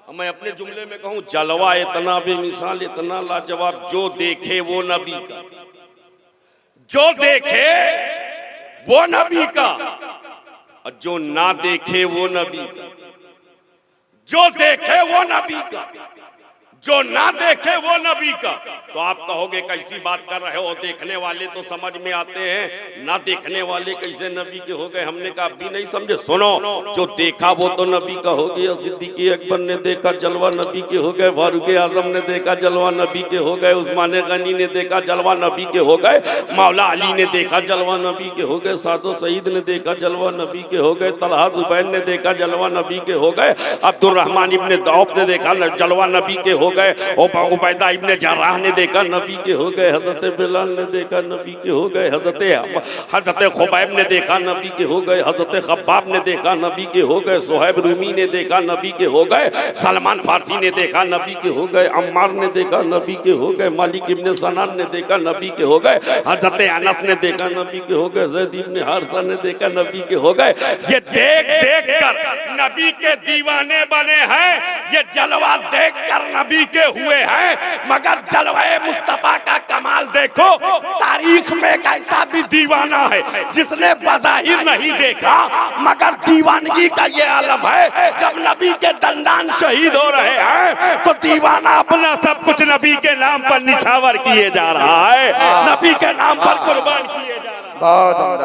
मैं अपने जुमले में कहूं, जलवा इतना बेमिसाल, इतना लाजवाब, जो देखे वो नबी का, जो देखे वो नबी का, और जो ना देखे वो नबी का। जो देखे वो नबी का, जो ना देखे वो नबी का। तो आप कहोगे कैसी बात कर रहे हो, देखने वाले तो समझ में आते हैं, ना देखने वाले कैसे नबी के हो गए। हमने कहा अभी नहीं समझे, सुनो, जो देखा वो तो नबी का हो गया। सिद्दीक़ अकबर ने देखा, जलवा नबी के हो गए। फारूक आजम ने देखा, जलवा नबी के हो गए। उस्मान गनी ने देखा, जलवा नबी के हो गए। मौला अली ने देखा, जलवा नबी के हो गए। सादो सईद ने देखा, जलवा नबी के हो गए। तलहा जुबैर ने देखा, जलवा नबी के हो गए। अब्दुर्रहमान इब्ने दौफ ने देखा, जलवा नबी के हो गए। उबैदा इब्ने जर्राह ने देखा, नबी के हो गए। हजरत बिलाल ने देखा, नबी के हो गए। हजरत खुबैब ने देखा, नबी के हो गए। हजरत खब्बाब ने देखा, नबी के हो गए। सुहैब रूमी ने देखा, नबी के हो गए। सलमान फारसी ने देखा, नबी के हो गए। अम्मार ने देखा, नबी के हो गए। मालिक इब्ने सनान ने देखा, नबी के हो गए। हजरत अनस ने देखा, नबी के हो गए। ज़ैद इब्ने हारिसा ने देखा, नबी के हो गए। ये देख देख कर नबी के दीवाने बने हैं, ये जलवा देख कर नबी के हुए हैं। मगर जलवाए मुस्तफा का कमाल देखो, तारीख में एक ऐसा भी दीवाना है जिसने बज़ाहिर नहीं देखा, मगर दीवानगी का ये आलम है। जब नबी के दंदान शहीद हो रहे हैं तो दीवाना अपना सब कुछ नबी के नाम पर निछावर किए जा रहा है, नबी के नाम पर कुर्बान किए जा रहा है।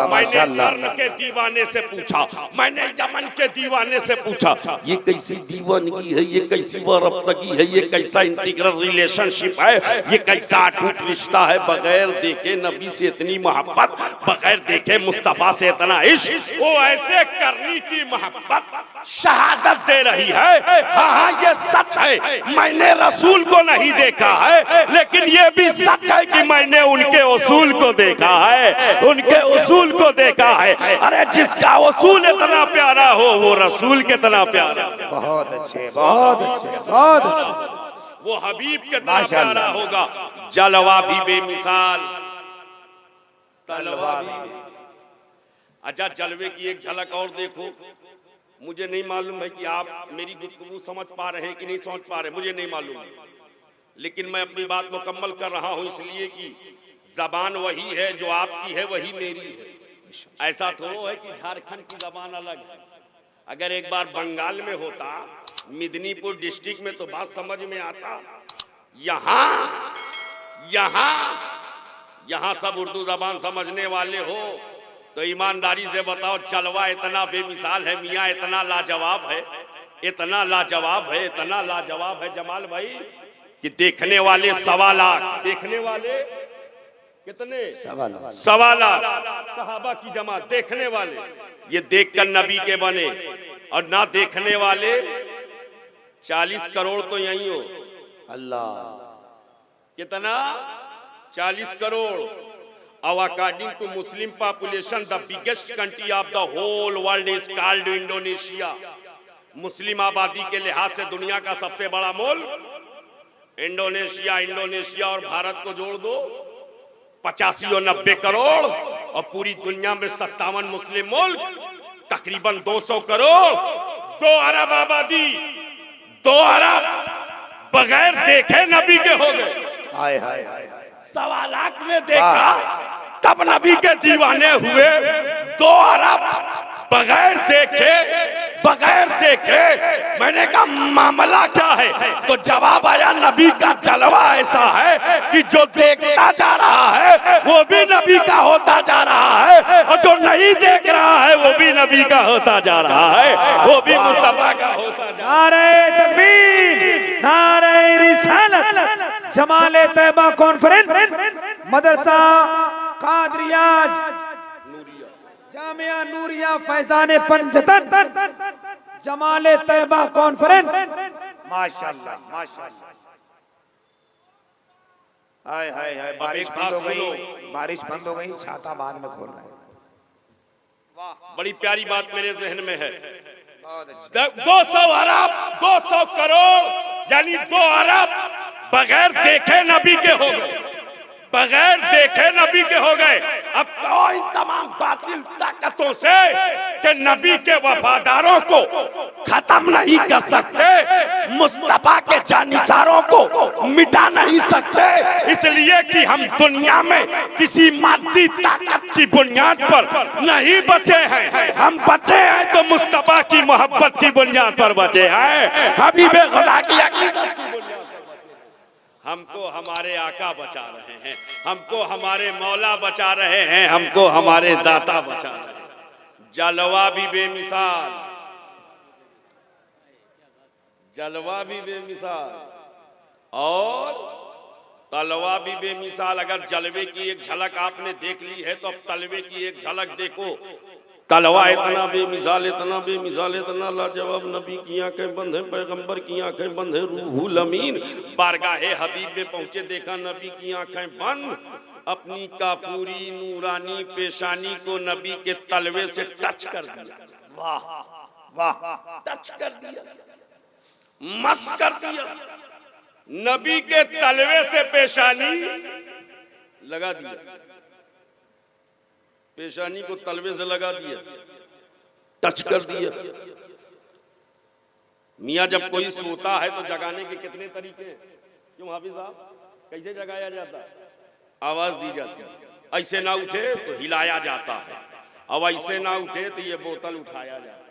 मैंने कर्न के दीवाने से पूछा, मैंने यमन के दीवाने से पूछा, ये कैसी दीवानगी है, ये कैसी वारफ्तगी है, ये कैसा इंटीग्रल रिलेशनशिप है, ये कैसा अटूट रिश्ता है। बगैर देखे नबी से इतनी मोहब्बत, बगैर देखे मुस्तफा से इतना इश्क। वो ऐसे करनी की मोहब्बत शहादत दे रही है। हाँ हाँ, ये सच है, मैंने रसूल को नहीं देखा है, लेकिन ये भी सच है कि मैंने उनके उसूल को देखा है, उनके उसूल को देखा है। अरे जिसका उसूल इतना प्यारा हो, वो रसूल कितना प्यारा। बहुत अच्छे, बहुत अच्छे, बहुत अच्छे। वो हबीब कितना प्यारा होगा। जलवा भी बेमिसाल, तलवा भी। अच्छा, जलवे की एक झलक और देखो। मुझे नहीं मालूम है कि आप मेरी गुफ्तगू समझ पा रहे हैं कि नहीं समझ पा रहे, मुझे नहीं मालूम, लेकिन मैं अपनी बात मुकम्मल कर रहा हूं, इसलिए कि जबान वही है जो आपकी है, वही मेरी है। ऐसा थोड़ा है कि झारखंड की जबान अलग है। अगर एक बार बंगाल में होता, मिदनीपुर डिस्ट्रिक्ट में, तो बात समझ में आता। यहाँ यहाँ यहाँ सब उर्दू जबान समझने वाले हो तो ईमानदारी से बताओ, जलवा इतना बेमिसाल है मियाँ, इतना लाजवाब है, इतना लाजवाब है, इतना लाजवाब है जमाल भाई, कि देखने वाले 1.25 लाख, देखने वाले कितने? 1.25 लाख सहाबा की जमात देखने वाले, ये देखकर नबी के बने। और ना देखने वाले 40 करोड़ तो यही हो। अल्लाह, कितना? 40 crore. According to Muslim population, the biggest country of the whole world is called Indonesia. मुस्लिम आबादी के लिहाज से दुनिया का सबसे बड़ा मुल्क इंडोनेशिया। इंडोनेशिया और भारत को जोड़ दो, 85 और 90 करोड़, और पूरी दुनिया में 57 मुस्लिम मुल्क, तकरीबन 200 करोड़, 2 अरब आबादी, 2 अरब बगैर देखे नबी के हो गए। हाय हाय हाय। 1.25 लाख ने देखा तब नबी के दीवाने हुए। 2 अरब बगैर देखे, बगैर देखे। मैंने कहा मामला क्या है? तो जवाब आया, नबी का जलवा ऐसा है कि जो देखता जा रहा है वो भी नबी का होता जा रहा है, और जो नहीं देख रहा है वो भी नबी का होता जा रहा है, वो भी मुस्तफा का होता जा रहा है। नारे तकबीर, नारे रिसालत। जमाले तैयबा कॉन्फ्रेंस, मदरसा कादरिया जामिया नूरिया फैजान पंजतन, जमाले तैयबा कॉन्फ्रेंस। माशाल्लाह, माशाल्लाह। हाय हाय हाय। बारिश बंद हो गई, बारिश बंद हो गई, छाता बाद में खोल रहे हैं। बड़ी प्यारी बात मेरे जहन में है। 200 अरब, 200 करोड़, यानी 2 अरब बगैर देखे नबी के हो गए, बगैर देखे नबी के हो गए। अब तो इन तमाम बातिल ताकतों से कि नबी के वफादारों को खत्म नहीं कर सकते, मुस्तफा के जानिसारों को मिटा नहीं सकते, इसलिए कि हम दुनिया में किसी मादी ताकत की बुनियाद पर नहीं बचे हैं। हम बचे हैं तो मुस्तफा की मोहब्बत की बुनियाद पर बचे हैं, हबीबे खुदा की अकीदत की बुनियाद। हमको हमारे आका बचा रहे हैं, हमको हमारे मौला बचा रहे हैं, हमको हमारे दाता बचा रहे हैं। जलवा भी बेमिसाल, जलवा भी बेमिसाल और तलवा भी बेमिसाल। अगर जलवे की एक झलक आपने देख ली है तो अब तलवे की एक झलक देखो। तलवा इतना बेमिसाल, इतना बेमिसाल, इतना लाजवाब। नबी की आंखें बंद है, पैगंबर की आंखें बंद है, रूहुल अमीन बारगाहे हबीब में पहुंचे, देखा नबी की आंखें बंद। अपनी काफूरी नूरानी पेशानी को नबी के तलवे से टच कर दिया। वाह वाह, टच कर दिया, मस कर दिया। नबी के तलवे से पेशानी लगा दिया, पेशानी को तलवे से लगा दिया, टच कर दिया। मियाँ जब कोई सोता है तो जगाने के कितने तरीके हैं? क्यों हाफिज साहब, कैसे जगाया जाता है? आवाज दी जाती है। ऐसे ना उठे तो हिलाया जाता है, अब ऐसे ना उठे तो ये बोतल उठाया जाता है।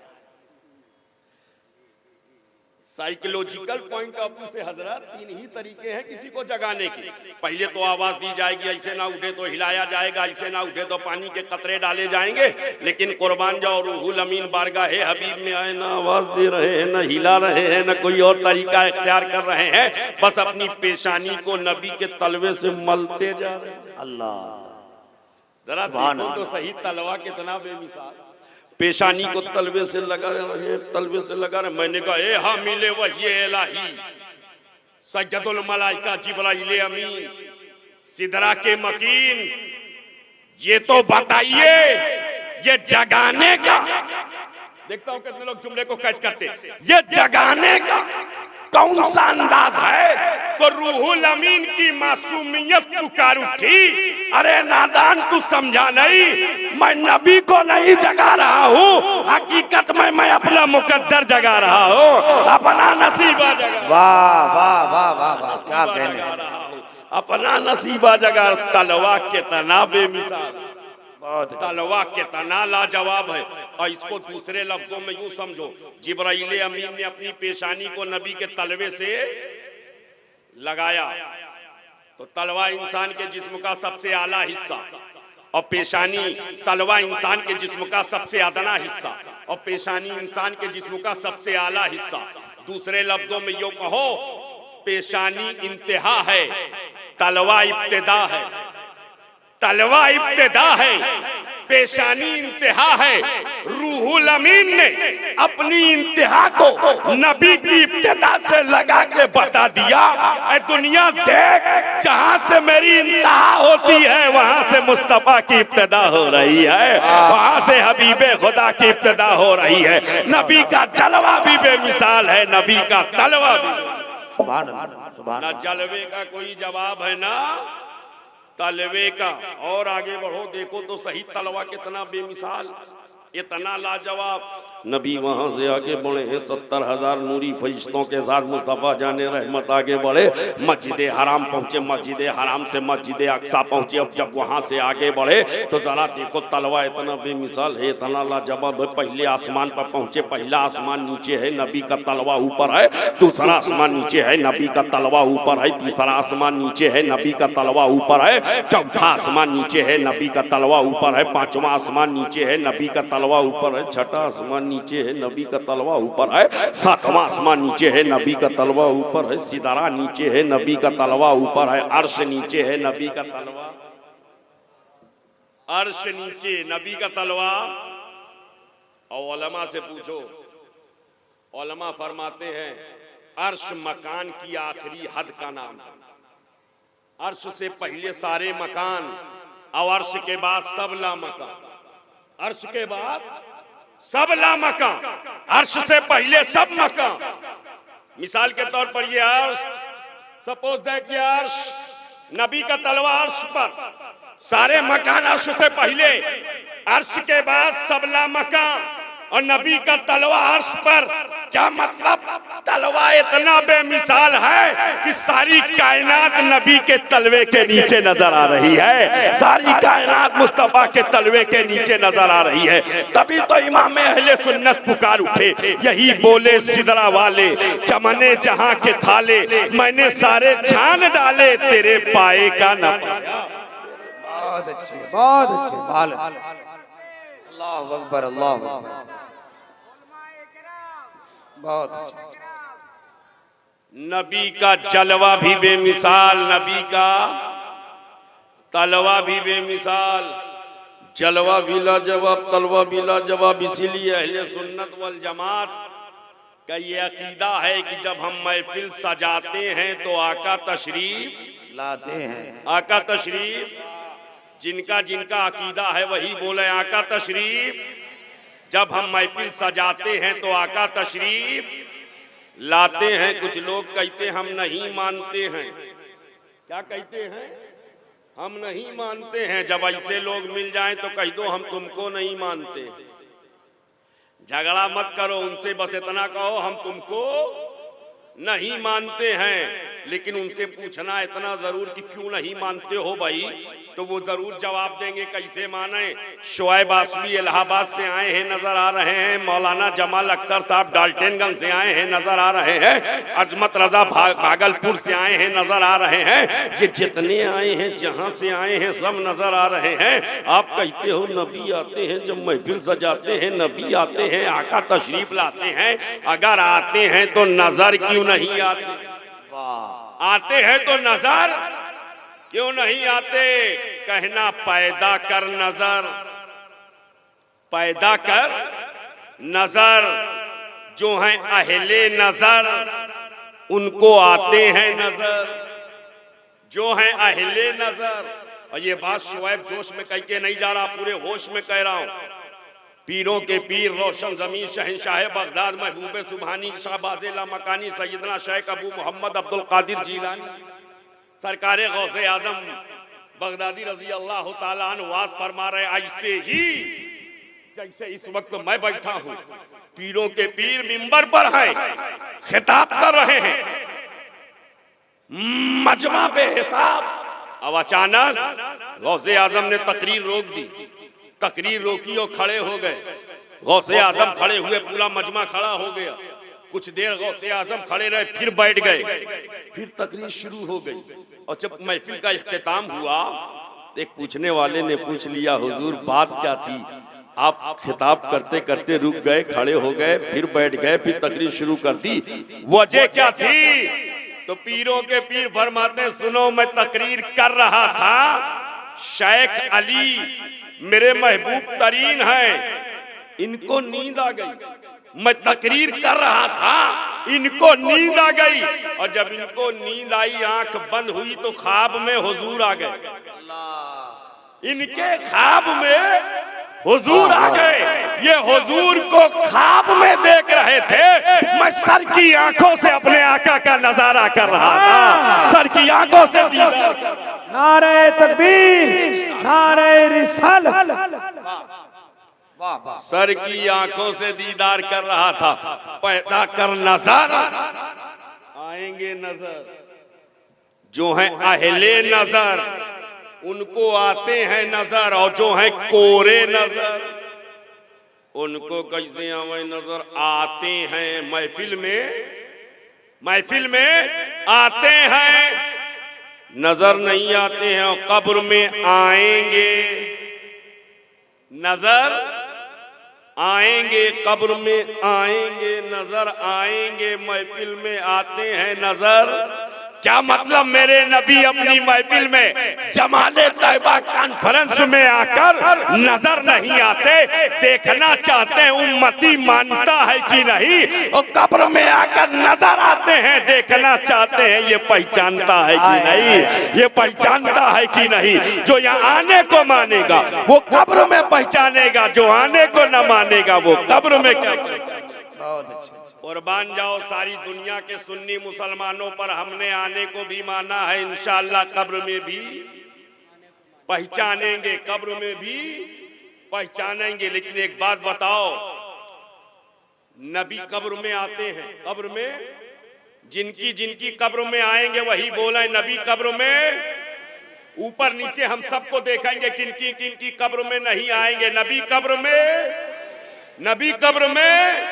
साइकोलॉजिकल पॉइंट ऑफ व्यू से हजरत तीन ही तरीके हैं किसी को जगाने के। पहले तो आवाज दी जाएगी, ऐसे ना उठे तो हिलाया जाएगा, ऐसे ना उठे तो पानी के कतरे डाले जाएंगे। लेकिन कुर्बान जाओ रूहुल अमीन बारगाहे हबीब में आए, ना आवाज दे रहे हैं, ना हिला रहे हैं, ना कोई और तरीका इख्तियार कर रहे हैं, बस अपनी पेशानी को नबी के तलवे से मलते जा रहे हैं। अल्लाह, जरा देखो तो सही तलवा कितना बेमिसाल। पेशानी को तलवे से लगा रहे, तलवे से लगा रहे। मैंने कहा ए हामिले वही इलाही सज्जदुल मलाइका जिब्राइल अमीन सिदरा के मकीन, ये तो बताइए ये जगाने का, देखता हूं कितने लोग जुमले को कैच करते, ये जगाने का कौन सा अंदाज है? तो रूहुल अमीन की मासूमियत पुकार उठी, अरे नादान तू समझा नहीं, मैं नबी को नहीं जगा रहा हूँ, हकीकत में मैं अपना मुकद्दर जगा रहा हूँ, अपना नसीबा जगा। वाह वाह वाह वाह वाह, क्या कहने, अपना नसीबा जगा। तलवा के तना बेमिसाल, तलवा के तना लाजवाब है। और इसको दूसरे लफ्जों में यूं समझो, जिब्राइल अमीन ने अपनी पेशानी को नबी के तलवे से लगाया, तो तलवा इंसान के जिस्म का सबसे आला हिस्सा और पेशानी, तलवा इंसान के जिस्म का सबसे अदना हिस्सा और पेशानी इंसान के जिस्म का सबसे आला हिस्सा। दूसरे लफ्जों में यूं कहो, पेशानी इंतहा है, तलवा इब्तिदा है। तलवा इब्तिदा है, पेशानी इंतहा है। रूहुल अमीन ने अपनी इंतहा को नबी की इब्तिदा से लगा के बता दिया, ऐ दुनिया देख, जहां से मेरी इंतहा होती है वहां से मुस्तफा की इब्तिदा हो रही है, वहां से हबीबे खुदा की इब्तिदा हो रही है। नबी का जलवा भी बेमिसाल है, नबी का तलवा भी। सुभान अल्लाह, सुभान ना जलवे का कोई जवाब है ना तलवे का। और आगे बढ़ो, देखो तो सही तलवा कितना बेमिसाल, इतना लाजवाब। नबी वहां से आगे बढ़े हैं, 70,000 नूरी फरिश्तों के साथ मुस्तफा जाने रहमत आगे बढ़े, मस्जिद हराम पहुंचे, मस्जिद हराम से मस्जिद अक्सा पहुंचे। अब जब वहां से आगे बढ़े तो जरा देखो तलवा इतना बेमिसाल है, इतना लाजवाब है। पहले आसमान पर पहुंचे, पहला आसमान नीचे है, नबी का तलवा ऊपर है। दूसरा आसमान नीचे है, नबी का तलवा ऊपर है। तीसरा आसमान नीचे है, नबी का तलवा ऊपर है। चौथा आसमान नीचे है, नबी का तलवा ऊपर है। पांचवा आसमान नीचे है, नबी का तलवा ऊपर है। छठा आसमान नीचे है, नबी का तलवा ऊपर है। सातवां आसमान नीचे है, नबी का तलवा ऊपर है। सिदरा नीचे है, नबी का तलवा ऊपर है। अर्श नीचे है, नबी का तलवा, अर्श नीचे, नबी का तलवा। और उलमा से पूछो, उलमा फरमाते हैं अर्श मकान की आखिरी हद का नाम है। अर्श से पहले सारे मकान और अर्श के बाद सब लामकान। अर्श के बाद सब लामकान, अर्श से पहले सब मकान। मिसाल के तौर पर ये अर्श, सपोज दैट ये अर्श, नबी का तलवा अर्श पर, सारे मकान अर्श से पहले, अर्श के बाद सब लामकान। और नबी का तलवा अर्श पर। क्या मतलब? तलवा इतना बेमिसाल है कि सारी कायनात नबी के तलवे के नीचे नजर आ रही है, सारी कायनात मुस्तफा के तलवे के नीचे नजर आ रही है। तभी तो इमाम अहले सुन्नत पुकार उठे, यही बोले सिदरा वाले, चमने जहां के थाले, मैंने सारे छान डाले, तेरे पाए का न पाया। बहुत अच्छे, बहुत अच्छे। अल्लाह अकबर, अल्लाह अकबर, बहुत अच्छा। नबी का जलवा भी बेमिसाल, नबी का तलवा भी बेमिसाल, जलवा भी लाजवाब, तलवा भी लाजवाब। इसीलिए अहले सुन्नत वल जमात का ये अकीदा है कि जब हम महफिल सजाते हैं तो आका तशरीफ लाते हैं। आका तशरीफ, जिनका जिनका अकीदा है वही बोले आका तशरीफ। जब हम महफिल सजाते हैं तो आका तशरीफ लाते हैं। कुछ लोग कहते हम नहीं मानते हैं। क्या कहते हैं? हम नहीं मानते हैं। जब ऐसे लोग मिल जाएं तो कह दो हम तुमको नहीं मानते। झगड़ा मत करो उनसे, बस इतना कहो हम तुमको नहीं मानते हैं। लेकिन उनसे पूछना इतना जरूर कि क्यों नहीं मानते हो भाई, तो वो जरूर जवाब देंगे कैसे माने। शोएब आसमी इलाहाबाद से आए हैं, नजर आ रहे हैं। मौलाना जमाल अख्तर साहब डाल्टनगंज से आए हैं, नजर आ रहे हैं। अजमत रजा भागलपुर से आए हैं, नजर आ रहे हैं। ये जितने आए हैं, जहां से आए हैं, सब नजर आ रहे हैं। आप कहते हो नबी आते हैं, जब महफिल सजाते हैं नबी आते हैं, आका तशरीफ लाते हैं। अगर आते हैं तो नजर क्यों नहीं आते? आते हैं तो नजर क्यों नहीं आते? कहना पैदा कर नजर, पैदा कर नजर। जो हैं अहले नजर उनको आते हैं नजर, जो हैं अहले नजर। और ये बात शुएब जोश में कह के नहीं जा रहा, पूरे होश में कह रहा हूं। पीरों के पीर रोशन जमीन शहंशाह बगदाद महबूब सुबहानी शाहबाज़े लामकानी सैयदना शेख अबू मोहम्मद अब्दुल कादिर जीलानी सरकार गौसे आजम बगदादी रजी अल्लाह ताला अन्हु वास फरमा रहे, ऐसे ही जैसे इस वक्त मैं बैठा हूँ, पीरों के पीर मिंबर पर हैं, खिताब कर रहे हैं मजमा बेहिसाब। अब अचानक गौसे आजम ने तकरीर रोक दी। तकरीर रोकी और खड़े हो गए। गौसे आजम खड़े हुए, पूरा मजमा खड़ा हो गया। कुछ देर गौसे आजम खड़े रहे, फिर बैठ गए, फिर तकरीर शुरू हो गई। और जब महफिल का इख्तिताम हुआ, एक पूछने वाले ने पूछ लिया, हुजूर बात क्या थी? आप खिताब करते करते रुक गए, खड़े हो गए, फिर बैठ गए, फिर तकरीर शुरू कर दी, वजह क्या थी? तो पीरों के पीर फरमाते, सुनो मैं तकरीर कर रहा था, शेख अली मेरे महबूब तरीन हैं, इनको नींद आ गई। मैं तकरीर कर रहा था, इनको नींद आ गई। और जब इनको नींद आई, आंख बंद हुई, तो ख्वाब में हुजूर आ गए। इनके ख्वाब में हुजूर आ गए। ये हुजूर को ख्वाब में देख रहे थे। मैं सर की आंखों से अपने आका का नजारा कर रहा था, सर की आंखों से दीदार कर रहा था। नारे तकबीर, नारे रिसालत। सर की आंखों से दीदार कर रहा था। पैदा कर नजर, आएंगे नजर। जो हैं अहले नजर उनको आते हैं नजर, और जो हैं कोरे नजर उनको कैसे आवे नजर? आते हैं महफिल में, महफिल में आते हैं, नजर नहीं आते हैं। और कब्र में आएंगे, नजर आएंगे, कब्र में आएंगे, नजर आएंगे, महफिल में आते हैं नजर। क्या मतलब? मेरे नबी अपनी महफिल में जमाले तैयबा कॉन्फ्रेंस में आकर नजर नहीं आते, देखना चाहते हैं उम्मती मानता है कि नहीं। और कब्र में आकर नजर आते हैं, देखना चाहते हैं ये पहचानता है कि नहीं, ये पहचानता है कि नहीं। जो यहाँ आने को मानेगा वो कब्र में पहचानेगा, जो आने को न मानेगा वो कब्र में क्या पहचानेगा। बहुत अच्छा। कुर्बान जाओ सारी दुनिया के सुन्नी मुसलमानों पर, हमने आने को भी माना है, इंशाअल्लाह कब्र में भी पहचानेंगे, कब्र में भी पहचानेंगे। लेकिन एक बात बताओ, नबी कब्र में आते हैं, कब्र में जिनकी जिनकी कब्र में आएंगे वही बोला है नबी कब्र में। ऊपर नीचे हम सबको देखेंगे किनकी किनकी कब्र में नहीं आएंगे। नबी कब्र में, नबी कब्र में,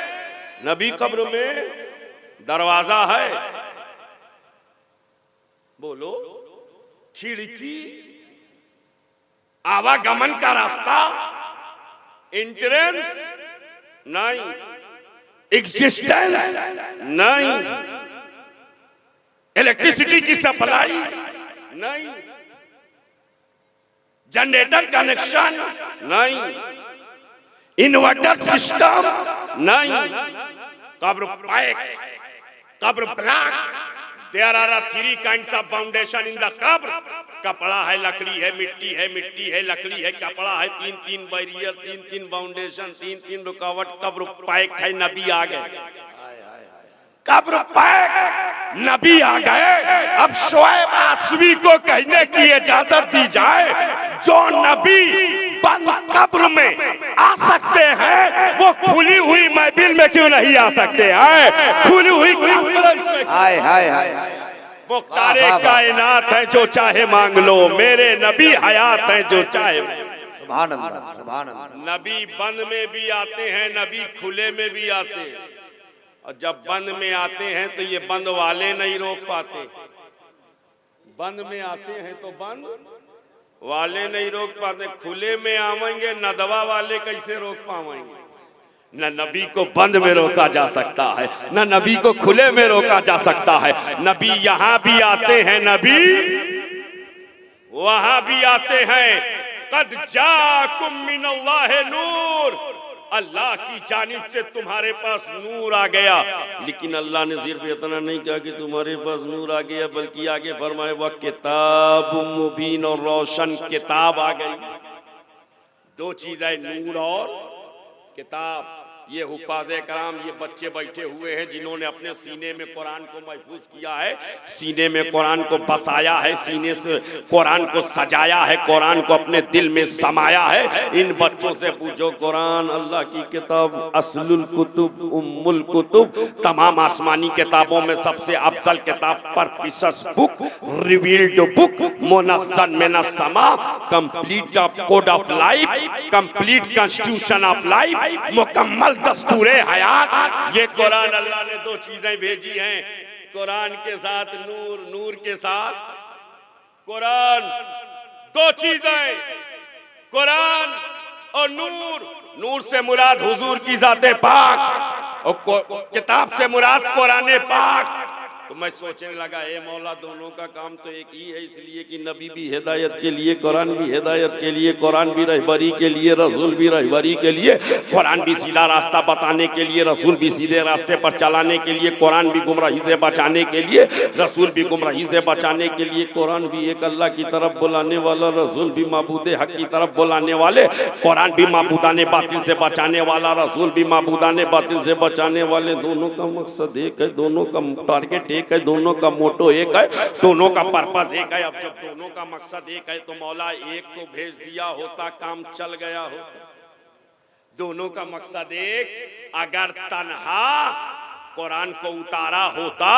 नबी कब्र में दरवाजा है, बोलो खिड़की, आवागमन का रास्ता, एंट्रेंस नहीं, एग्जिस्टेंस नहीं, इलेक्ट्रिसिटी की सप्लाई नहीं, जनरेटर कनेक्शन नहीं, इन्वर्टर सिस्टम नहीं, कब्र पैक, कब्र block. There are three kinds of foundation in the कब्र। कपड़ा है, लकड़ी है, मिट्टी है, मिट्टी है, लकड़ी है, कपड़ा है, तीन तीन बैरियर, तीन तीन फाउंडेशन, तीन तीन रुकावट। कब्र पैक है, नबी आ गए, कब्र पैक, नबी आ गए। अब शोएब आसवी को कहने की इजाजत दी जाए, जो नबी बंद कब्र में आ सकते हैं वो खुली हुई महफिल में क्यों नहीं आ सकते हैं? खुली हुई कॉन्फ्रेंस में। हाय हाय हाय, मुख्तारे कायनात है, जो चाहे मांग लो, मेरे नबी हयात है, जो चाहे। सुभान अल्लाह, सुभान अल्लाह। नबी बंद में भी आते हैं, नबी खुले में भी आते हैं। और जब बंद में आते हैं तो ये बंद वाले नहीं रोक पाते। बंद में आते हैं तो बंद वाले नहीं रोक पाते। खुले में आवेंगे, नदवा वाले कैसे रोक पाएंगे? न नबी को बंद में रोका जा सकता है, न नबी को खुले में रोका जा सकता है। नबी यहां भी आते हैं, नबी वहां भी आते हैं। कद जाकुम मिनल्लाहि नूर, अल्लाह की जानिब से तुम्हारे पास नूर आ गया। लेकिन अल्लाह ने सिर्फ इतना नहीं कहा कि तुम्हारे पास नूर आ गया, बल्कि आगे फरमाए वह किताब मुबीन, और रोशन किताब आ गई। दो चीजें, नूर और किताब। ये हुफ़ाज़े कराम, ये बच्चे बैठे हुए हैं जिन्होंने अपने सीने में कुरान को महफूज किया है, सीने में कुरान को बसाया है, सीने से कुरान को सजाया है, कुरान को अपने दिल में समाया है। इन बच्चों से पूछो, कुरान अल्लाह की किताब, असलुल कुतुब, उम्मुल कुतुब, तमाम आसमानी किताबों में सबसे अफजल किताब, परपिशस बुक, रिवील्ड बुक, मुनज़्ज़ल मिनस समा, complete code of life, complete constitution of life, मुकम्मल दस्तूरे हयात। ये कुरान अल्लाह ने दो चीजें भेजी हैं, कुरान के साथ नूर, नूर के साथ कुरान। दो चीजें, कुरान और नूर। नूर से मुराद हुजूर की जाते पाक, और किताब से मुराद कुरान पाक। तो मैं सोचने लगा, ए मौला, दोनों का काम तो एक ही है, इसलिए कि नबी भी हिदायत के लिए, कुरान भी हिदायत के लिए, कुरान भी रहबरी के लिए, रसूल भी रहबरी के लिए, कुरान भी सीधा रास्ता बताने के लिए, रसूल भी सीधे रास्ते पर चलाने के लिए, कुरान भी गुमराही से बचाने के लिए, रसूल भी गुमराही से बचाने के लिए। कुरान भी एक अल्लाह की तरफ बुलाने वाला, रसूल भी माबूद हक की तरफ बुलाने वाले। कुरान भी माबूदाने बातिल से बचाने वाला, रसूल भी माबूदाने बातिल से बचाने वाले। दोनों का मकसद एक है, दोनों का टारगेट एक है, दोनों का मोटो एक है, दोनों का पर्पस एक है। अब जब दोनों का मकसद एक है तो मौला एक को भेज दिया होता, काम चल गया होता। दोनों का मकसद एक, अगर तन्हा कुरान को उतारा होता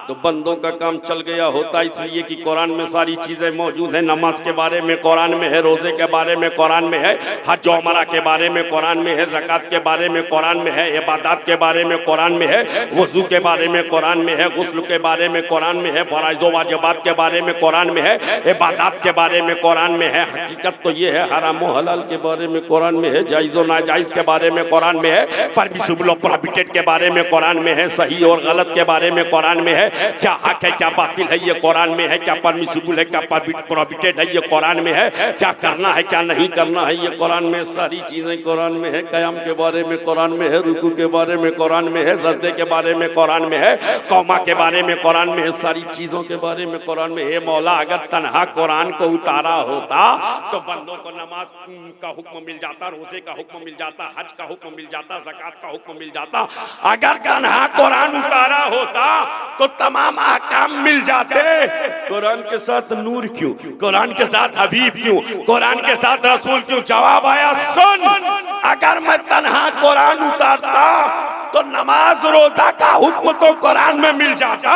तो बंदों का काम चल गया होता। इसलिए कि कुरान में सारी चीजें मौजूद है। नमाज के बारे में कुरान में है, रोजे के बारे में कुरान में है, हज उमरा के बारे में कुरान में है, ज़कात के बारे में कुरान में है, इबादत के बारे में कुरान में है, वज़ू के बारे में कुरान में है, गुस्ल के बारे में कुरान में है, फ़राइज़ व वाजिबात के बारे में कुरान में है, इबादत के बारे में कुरान में है। हकीकत तो ये है, हराम व हलाल के बारे में कुरान में है, जायज़ व नाजायज़ के बारे में कुरान में है, परमिसिबल व प्रोहिबिटेड के बारे में कुरान में है, सही और गलत के बारे में कुरान में है, क्या हक है क्या बातिल है ये कुरान में है, क्या परमिसिबल है क्या प्रोहिबिटेड है ये कुरान में है, क्या करना है क्या नहीं करना है ये कुरान में। सारी चीजें कुरान में है। क़याम के बारे में कुरान में है, रुकू के बारे में कुरान में है, सजदे के बारे में कुरान में है, कौमा के बारे में कुरान में है, सारी चीजों के बारे में कुरान में है। मौला अगर तन्हा कुरान को उतारा होता तो बंदों को नमाज का हुक्म मिल जाता, रोजे का हुक्म मिल जाता, हज का हुक्म मिल जाता, ज़कात का हुक्म मिल जाता। अगर तन्हा कुरान उतारा होता तो तमाम अहकाम मिल जाते। कुरान के साथ नूर क्यों, कुरान के साथ हबीब क्यों, कुरान के साथ रसूल क्यों? जवाब आया, सुन, अगर मैं तन्हा कुरान उतारता तो नमाज रोजा का हुक्म तो कुरान में मिल जाता।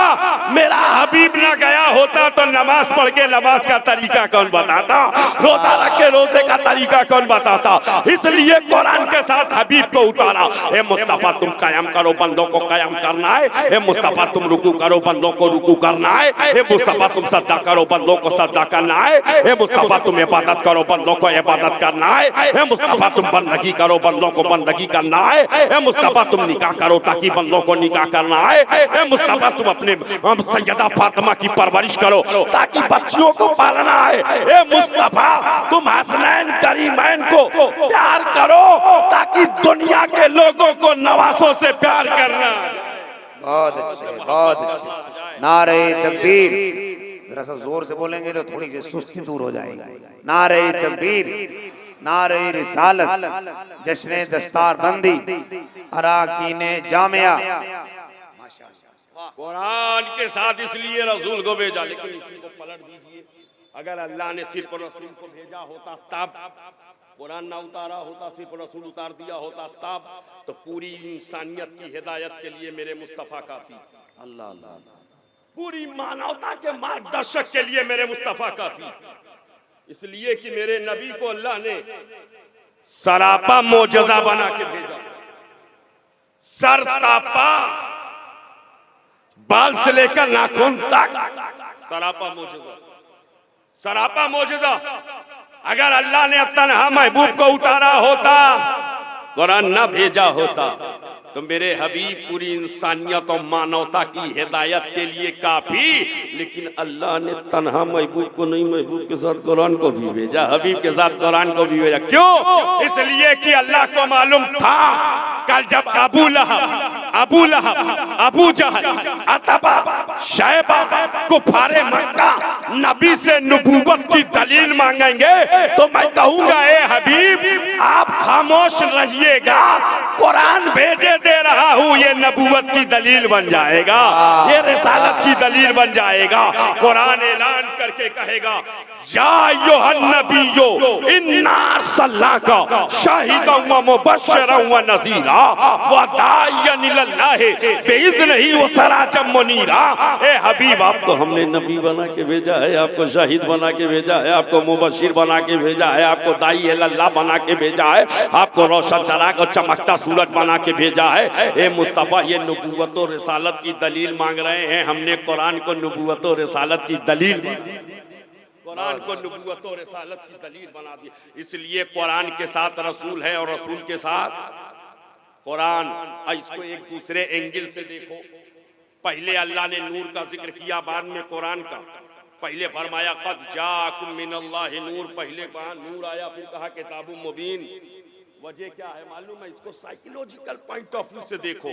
मेरा हबीब ना गया होता तो नमाज पढ़ के नमाज का तरीका कौन बताता, रोजा रख के रोजे का तरीका कौन बताता। इसलिए कुरान के साथ हबीब को उतारा। ए मुस्तफा तुम कायम करो, बंदों को कायम करना है। ए मुस्तफा तुम रुकू करो, बंदों को रुकू करना है। ए मुस्तफा तुम सद्दा करो, बंदों को सद्दा करना है। ए मुस्तफा तुम इबादत करो, बंदों को इबादत करना है। ए मुस्तफा तुम बंदगी करो, बंदों को बंदगी करना है। ए मुस्तफा तुम निकाह करो ताकि बंदों को निकाह करना है। ए मुस्तफा तुम अपने सैयदा फातिमा की परवरिश करो ताकि बच्चियों को पालना है। ए मुस्तफा तुम हसनैन करीमैन को प्यार करो ताकि दुनिया के लोगों को नवासों से प्यार करना। बहुत अच्छे, बहुत अच्छे। नारे तकबीर, जरा सा जोर से बोलेंगे तो थोड़ी सी सुस्ती दूर हो जाएगी। नारे तकबीर, नारे रिसालत, जश्न दस्तार बंदी, अराकीने जामिया। कुरान के साथ इसलिए रसूल को भेजा, लेकिन इसी को पलट दीजिए। अगर अल्लाह ने सिर्फ रसूल को भेजा होता तब, कुरान ना उतारा होता, सिर्फ रसूल उतार दिया होता तब, तो पूरी इंसानियत की हिदायत के लिए मेरे मुस्तफा काफी। अल्लाह अल्लाह, पूरी मानवता के मार्गदर्शक के लिए मेरे मुस्तफा काफी। इसलिए कि मेरे नबी को अल्लाह ने सरापा मोजज़ा बना के भेजा। सर तापा, बाल से लेकर नाखून तक सरापा मोजज़ा, सरापा मोजज़ा। अगर अल्लाह ने तन्हा महबूब को उतारा होता, कुरान ना भेजा होता, तो मेरे हबीब पूरी इंसानियत और मानवता की हिदायत के लिए काफी। लेकिन अल्लाह ने तन्हा महबूब को नहीं, महबूब के साथ कुरान को भी भेजा, हबीब के साथ कुरान को भी भेजा। क्यों? इसलिए कि अल्लाह को मालूम था कल जब अबू लहब, अबू जहल, अतबा, शैबा, कुफारे मक्का नबी से नबूवत की दलील मांगेंगे तो मैं कहूंगा ए हबीब आप खामोश रहिएगा, कुरान भेजे दे रहा हूँ, ये नबूवत की दलील बन जाएगा, ये रिसालत की दलील बन जाएगा। कुरान ऐलान करके कहेगा या अय्युहन नबिय्यो इन्ना अर्सलनाका शाहिदन व मुबश्शिरन व नज़ीरा व दाइयन इलल्लाहि बिइज़्निही व सिराजम मुनीरा। ए हबीब आपको हमने नबी बना के भेजा है, आपको शहीद बना के भेजा है, आपको मुबश्शिर बना के भेजा है, आपको दाई इलल्लाह बना के भेजा है, आपको रोशन चराग और चमकता सूरज बना के भेजा है। ए मुस्तफा ये नबूवत और रिसालत की दलील मांग रहे हैं, हमने कुरान को नबूवत और रिसालत की दलील, कुरान को नबूवत और रिसालत की दलील बना दी। इसलिए कुरान के साथ रसूल है और रसूल के साथ कुरान। इसको एक दूसरे एंगल से देखो। पहले अल्लाह ने नूर का जिक्र किया, बाद में कुरान का। पहले फरमाया कद जाकुम मिनल्लाहि नूर, पहले कहा नूर आया, फिर कहा किताबुम मुबीन। वजह क्या है मालूम है? इसको साइकोलॉजिकल पॉइंट ऑफ व्यू से देखो।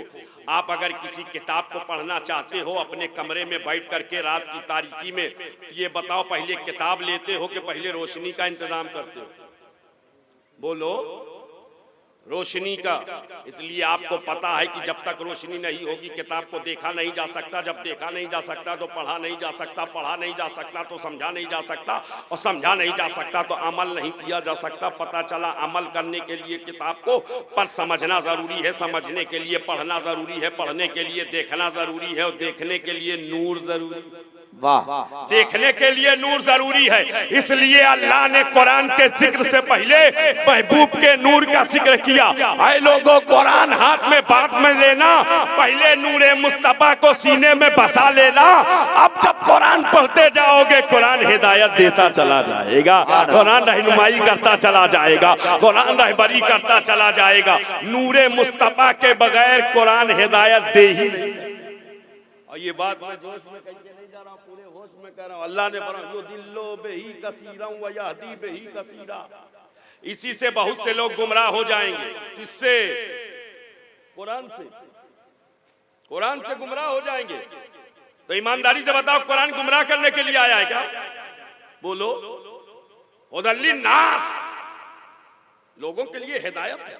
आप अगर किसी किताब को पढ़ना चाहते हो अपने कमरे में बैठ करके रात की तारीकी में, तो ये बताओ पहले किताब लेते हो कि पहले रोशनी का इंतजाम करते हो? बोलो, रोशनी का। इसलिए आपको पता है कि जब तक रोशनी नहीं होगी किताब को देखा नहीं जा सकता, जब देखा नहीं जा सकता तो पढ़ा नहीं जा सकता, पढ़ा नहीं जा सकता तो समझा नहीं जा सकता, और समझा नहीं जा सकता तो अमल नहीं किया जा सकता। पता चला अमल करने के लिए किताब को पर समझना जरूरी है, समझने के लिए पढ़ना जरूरी है, पढ़ने के लिए देखना जरूरी है, और देखने के लिए नूर जरूरी। वाह, देखने के लिए नूर जरूरी है। इसलिए अल्लाह ने कुरान के जिक्र से पहले महबूब के नूर का जिक्र किया। ऐ लोगों, कुरान हाथ में बात में लेना, पहले नूरे मुस्तफा को सीने में बसा लेना। अब जब कुरान पढ़ते जाओगे कुरान हिदायत देता चला जाएगा, कुरान रहनुमाई करता चला जाएगा, कुरान रहबरी करता चला जाएगा। नूरे मुस्तफा के बगैर कुरान हिदायत दे ही नहीं। और ये बात मैं जोश में कहीं नहीं जा रहा हूँ, पूरे होश में कह रहा हूँ। अल्लाह ने फरमाया यो दिल्लो बेही कसीरा व यहदी बेही कसीरा। इसी से बहुत से लोग गुमराह हो जाएंगे। किससे? कुरान से। कुरान से गुमराह हो जाएंगे। तो ईमानदारी से बताओ कुरान गुमराह करने के लिए आया है क्या? बोलो। हुदल्लिन नास, लोगों के लिए हिदायत है।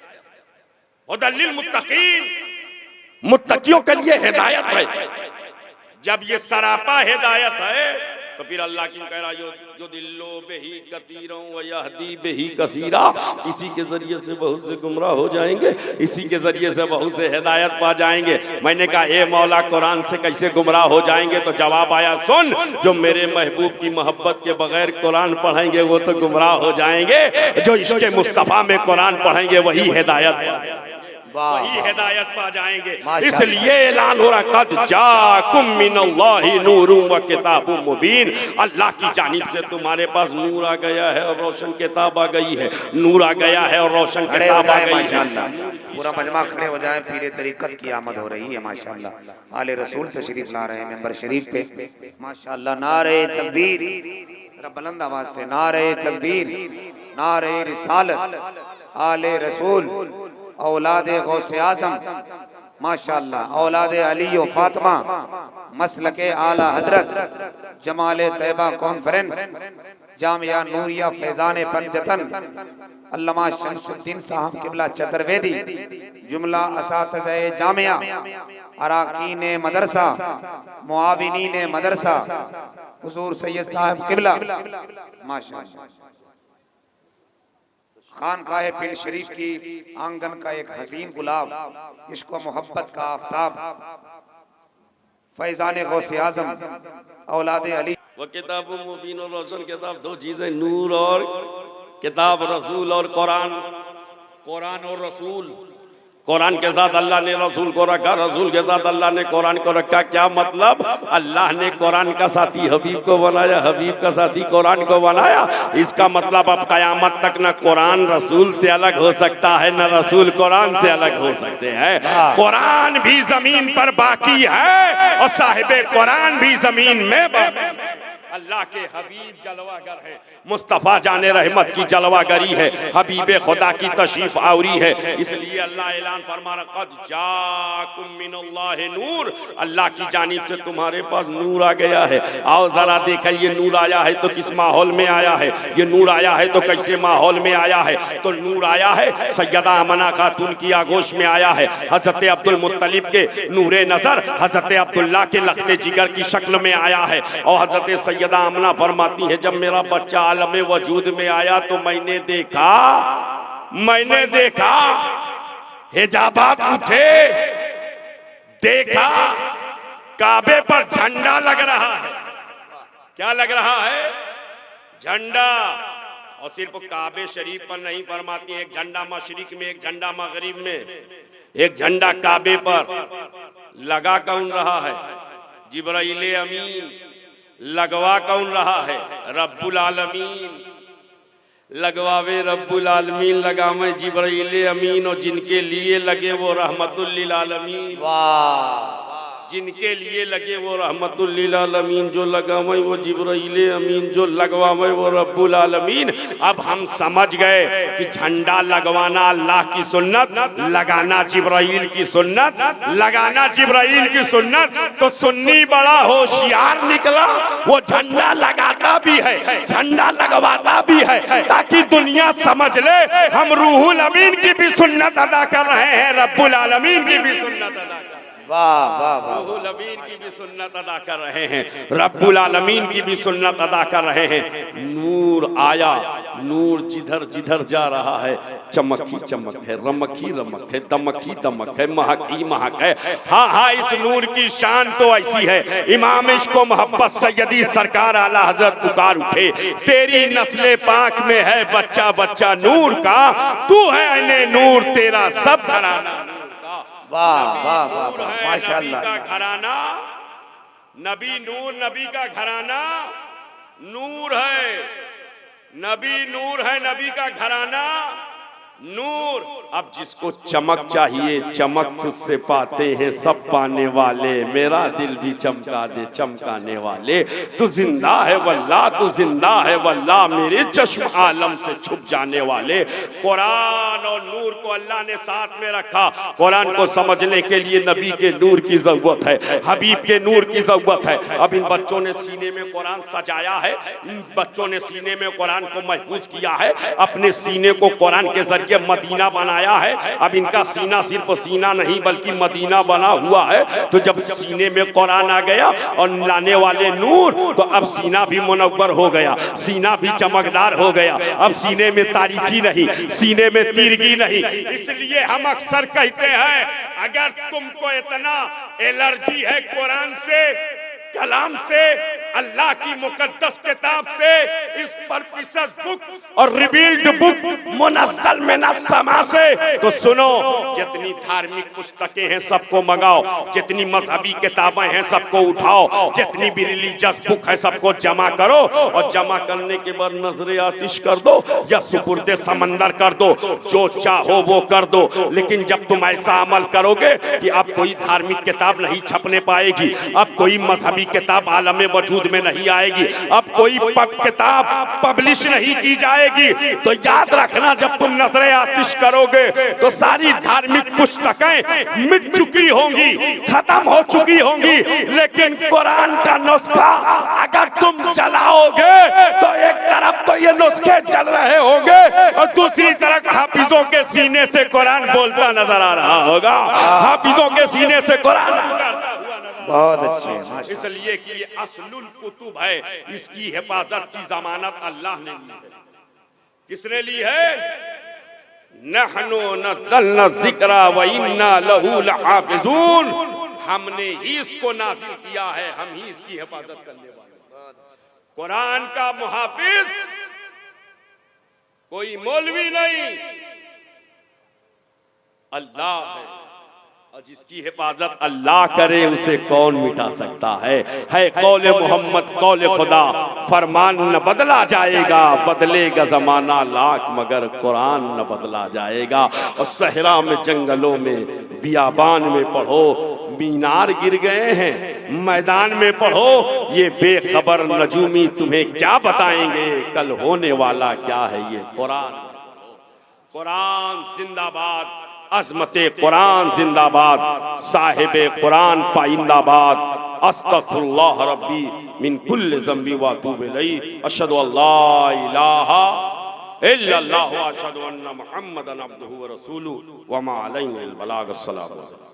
हुदल्लिल मुत्तकीन, मुत्तकियों के लिए हिदायत है। जब ये सरापा हिदायत है तो फिर अल्लाह क्यों कह रहा यो दिल्लो बेही कतीरों व यहदी बेही कसीरा, इसी के जरिए से बहुत से गुमराह हो जाएंगे, इसी के जरिए से बहुत से हिदायत पा जाएंगे। मैंने कहा ए मौला कुरान से कैसे गुमराह हो जाएंगे? तो जवाब आया सुन, जो मेरे महबूब की मोहब्बत के बगैर कुरान पढ़ेंगे वो तो गुमराह हो जाएंगे, जो इश्क़ मुस्तफ़ा में कुरान पढ़ेंगे वही हिदायत वही हिदायत पा जाएंगे। इसलिए ऐलान हो रहा कद जाकुम मिनल्लाहि नूरुम व किताबुम मुबीन, अल्लाह की जानिब से तुम्हारे पास नूर आ गया है और रोशन किताब आ गई है। नूर आ गया है और रोशन किताब आ गई है। पूरा मजमा खड़े हो जाए, पीरे तरीकत की आमद हो रही है माशाअल्लाह। आले रसूल तशरीफ ला रहे हैं मेंबर शरीफ पे माशाअल्लाह। नारे तकबीर, बुलंद आवाज से नारे तकबीर, नारे रिसालत, आले रसूल, औलादे गौसे आजम माशाअल्लाह, औलादे अली व फातिमा, मसलके आला हजरत, जमाले तैयबा कॉन्फ्रेंस, जामिया नूरिया फैजान पंजतन, अल्लामा शमसुद्दीन साहब किबला चतुर्वेदी, जुमला असातिज़े जामिया, अराकीन मदरसा, मुआविनीन मदरसा, हुजूर सैयद साहब किबला माशाअल्लाह। खानकाह पिंड शरीफ की आंगन का एक हसीन गुलाब, इसको मोहब्बत का आफ्ताब, फैजान गौसे आजम, औलादे अली। वो किताब मुबीन और रोशन किताब, दो चीजें, नूर और किताब, रसूल और कुरान। कुरान और रसूल, कुरान के साथ अल्लाह ने रसूल को रखा, रसूल के साथ अल्लाह ने कुरान को रखा। क्या मतलब? अल्लाह ने कुरान का साथी हबीब को बनाया, हबीब का साथी कुरान को बनाया। इसका मतलब अब कयामत तक न कुरान रसूल से अलग हो सकता है, न रसूल कुरान से अलग हो सकते हैं। कुरान भी जमीन पर बाकी है और साहिबे कुरान भी जमीन में बाकी है। अल्लाह के हबीब जलवागर है, मुस्तफ़ा जाने रहमत की जलवागरी है, हबीब खुदा की तशरीफ आवरी है। इसलिए अल्लाह ऐलान फरमा रहा कद जाकुम मिनल्लाहि नूर, अल्लाह की जानिब से तुम्हारे पास नूर आ गया है। आओ जरा देखा, ये नूर आया है तो किस माहौल में आया है, ये नूर आया है तो कैसे माहौल में आया है? तो नूर आया है सैयदा अमना खातून की आगोश में आया है, हजरत अब्दुल मुत्तलिब के नूरे नजर, हजरत अब्दुल्ला के लख्ते जिगर की शक्ल में आया है। और हजरत सैयदा आमना फरमाती है जब मेरा बच्चा आलम वजूद में आया तो मैंने देखा हिजाबात उठे, देखा काबे पर झंडा लग रहा है। क्या लग रहा है? झंडा। और सिर्फ काबे शरीफ पर नहीं फरमाती, एक झंडा मशरिक में, एक झंडा मगरिब में, एक झंडा काबे पर लगा कौन रहा है? जिब्राइल अमीन। लगवा कौन रहा है? रब्बुल आलमीन। लगवावे रब्बुल आलमीन, लगावे जिब्राइल अमीन, और जिनके लिए लगे वो रहमतुल लिल आलमीन। वाह! जिनके लिए लगे वो रहमतुल लिल आलमीन, जो लगावे वो जिब्राइल अमीन, जो लगवावे वो रब्बुल आलमीन। अब हम समझ गए कि झंडा लगवाना अल्लाह की सुन्नत, लगाना जिब्राइल की सुन्नत, लगाना जिब्राइल की सुन्नत। तो सुन्नी बड़ा होशियार निकला, वो झंडा लगाता भी है, झंडा लगवाता भी है, ताकि दुनिया समझ ले हम रूहुल अमीन की भी सुन्नत अदा कर रहे हैं, रब्बुल आलमीन की भी सुन्नत अदा कर, वाह वाह वाह, रूहुल अमीन की भी सुन्नत अदा कर रहे हैं, रब्बुल आलमीन की भी सुन्नत अदा कर रहे हैं। नूर आया, नूर जिधर जिधर जा रहा है चमक ही चमक है, रमक ही रमक है, दमक ही दमक है, महक ही महक है। हाँ हाँ, इस नूर की शान तो ऐसी है, इमाम इश्क़ मोहब्बत सैयदी सरकार आला हजरत पुकार उठे, तेरी नस्ले पाक में है बच्चा बच्चा नूर का, तू है ऐने नूर तेरा सब घराना। वाह वाह वाह, माशाअल्लाह। का घराना नबी, नूर नबी का घराना नूर है, नबी नूर है, नबी का घराना नूर। अब जिसको चमक चाहिए चमक तुझसे पाते हैं सब पाने वाले, मेरा दिल भी चमका दे चमकाने वाले। तू जिंदा है वल्लाह, तू जिंदा है वल्लाह, मेरे चश्म आलम से छुप जाने वाले। कुरान और नूर को अल्लाह ने साथ में रखा। कुरान को समझने के लिए नबी के नूर की जरूरत है, हबीब के नूर की जरूरत है। अब इन बच्चों ने सीने में कुरान सजाया है, इन बच्चों ने सीने में कुरान को महफूज किया है, अपने सीने को कुरान के जरिए मदीना बनाया आया है। अब इनका सीना सिर्फ सीना नहीं बल्कि मदीना बना हुआ है। तो जब सीने में कुरान आ गया और लाने वाले नूर, तो अब सीना भी मुनव्वर हो गया, सीना भी चमकदार हो गया। अब सीने में तारीकी नहीं, सीने में तीरगी नहीं। इसलिए हम अक्सर कहते हैं, अगर तुमको इतना एलर्जी है कुरान से, कलाम से, अल्लाह की मुकद्दस किताब से, इस परपिशस बुक और रिवील्ड बुक मुनस्सल मिनस्समा से, तो सुनो, जितनी धार्मिक पुस्तकें हैं सबको मंगाओ, जितनी मजहबी किताबें हैं सबको उठाओ, जितनी भी रिलीजियस बुक है सबको जमा करो, और जमा करने के बाद नजरे आतिश कर दो या सुपुर्दे समंदर कर दो, जो चाहो वो कर दो। लेकिन जब तुम ऐसा अमल करोगे कि अब कोई धार्मिक किताब नहीं छपने पाएगी, अब कोई मजहबी किताब आलमे वजूद में नहीं आएगी, अब कोई किताब पब्लिश नहीं की जाएगी, तो याद रखना जब तुम नजरे आतिश करोगे तो सारी धार्मिक पुस्तकें मिट चुकी होंगी, खत्म हो चुकी होंगी। लेकिन कुरान का नुस्खा अगर तुम चलाओगे तो एक तरफ तो ये नुस्खे चल रहे होंगे और दूसरी तरफ हाफिजों के सीने से कुरान बोलता नजर आ रहा होगा, हाफिजों के सीने से कुरान। बहुत अच्छे। इसलिए कि ये असलुल कुतुब है, इसकी हिफाजत की जमानत अल्लाह ने ली है। किसने ली है? नहनु नज़्ज़लना ज़िक्रा व इन्ना लहू लहाफ़िज़ून, हमने ही इसको नाज़िल किया है, हम ही इसकी हिफाजत करने वाले। कुरान का मुहाफिज कोई मौलवी नहीं, अल्लाह है, और जिसकी हिफाजत अल्लाह करे उसे कौन मिटा सकता है कौले मोहम्मद कौले खुदा, फरमान न बदला जाएगा, बदलेगा जमाना लाख मगर कुरान न बदला जाएगा। और सहरा में, जंगलों में, बियाबान में पढ़ो, मीनार गिर गए हैं, मैदान में पढ़ो, ये बेखबर नजूमी तुम्हें क्या बताएंगे, कल होने वाला क्या है ये कुरान। कुरान जिंदाबाद, अज़मते कुरान जिंदाबाद, साहिबे कुरान पाइंदाबाद। अस्तगफिरुल्लाह रब्बी मिन कुल्लि ज़ंबी व अतूबु इलैहि, अशहदु अल्ला इलाहा इल्लल्लाह व अशहदु अन्ना मुहम्मदन अब्दुहु व रसूलुहु व मा अलैना इल्ला अल बलाग। अस्सलाम।